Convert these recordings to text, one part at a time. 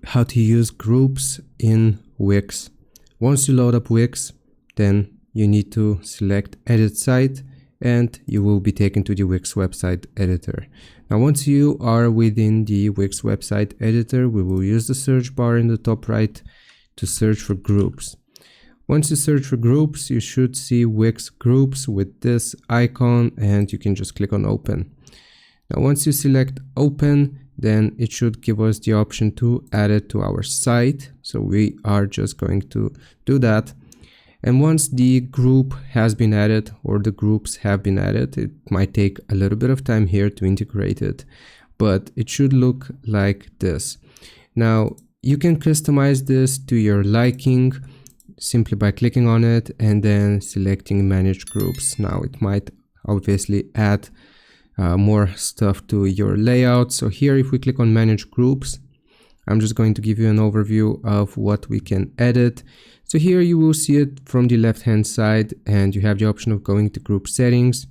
how to use groups in Wix. Once you load up Wix, then you need to select Edit Site and you will be taken to the Wix website editor. Now, once you are within the Wix website editor, we will use the search bar in the top right to search for groups. Once you search for groups, you should see Wix groups with this icon and you can just click on open. Now, once you select open, then it should give us the option to add it to our site. So we are just going to do that. And once the group has been added or the groups have been added, it might take a little bit of time here to integrate it, but it should look like this. Now, you can customize this to your liking simply by clicking on it and then selecting manage groups. Now, it might obviously add more stuff to your layout. So here, if we click on manage groups, I'm just going to give you an overview of what we can edit. So here you will see it from the left hand side and you have the option of going to group settings.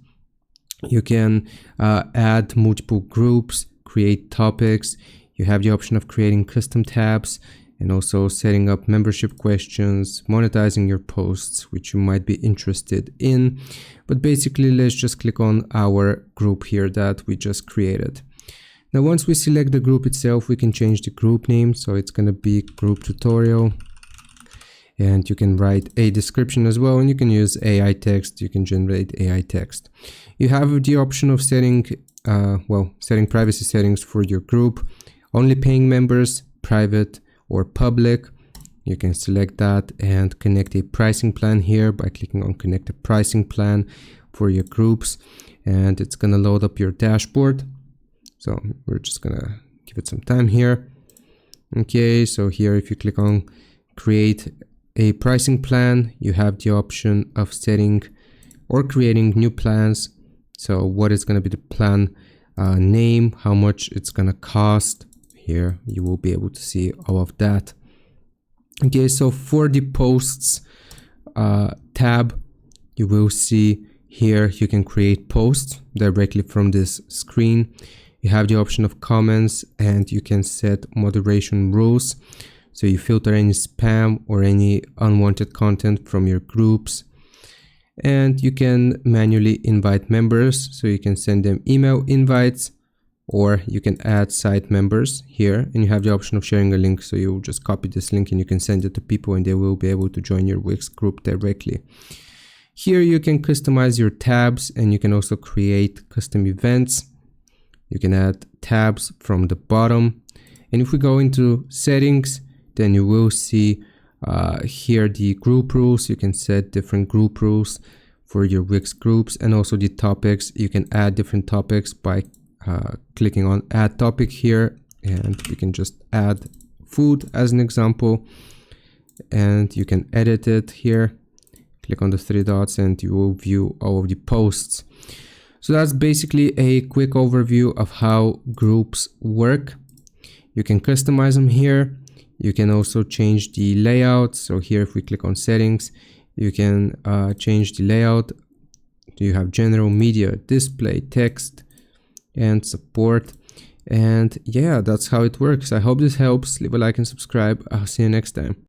You can add multiple groups, create topics. You have the option of creating custom tabs and also setting up membership questions, monetizing your posts, which you might be interested in. But basically, let's just click on our group here that we just created. Now, once we select the group itself, we can change the group name. So it's going to be group tutorial. And you can write a description as well. And you can use AI text. You can generate AI text. You have the option of setting privacy settings for your group. Only paying members, private, or public. You can select that and connect a pricing plan here by clicking on connect a pricing plan for your groups, and it's going to load up your dashboard. So we're just going to give it some time here. Okay, so here if you click on create a pricing plan, you have the option of setting or creating new plans. So what is going to be the plan name, how much it's going to cost. Here you will be able to see all of that. Okay, so for the posts tab, you will see here you can create posts directly from this screen. You have the option of comments and you can set moderation rules. So you filter any spam or any unwanted content from your groups. And you can manually invite members. So you can send them email invites, or you can add site members here, and you have the option of sharing a link. So you just copy this link and you can send it to people and they will be able to join your Wix group directly. Here you can customize your tabs and you can also create custom events. You can add tabs from the bottom. And if we go into settings, then you will see here the group rules. You can set different group rules for your Wix groups, and also the topics. You can add different topics by clicking on add topic here, and we can just add food as an example, and you can edit it here. Click on the three dots and you will view all of the posts. So that's basically a quick overview of how groups work. You can customize them here. You can also change the layout. So here, if we click on settings, you can change the layout. You have general, media, display, text, and support. And yeah, that's how it works. I hope this helps. Leave a like and subscribe. I'll see you next time.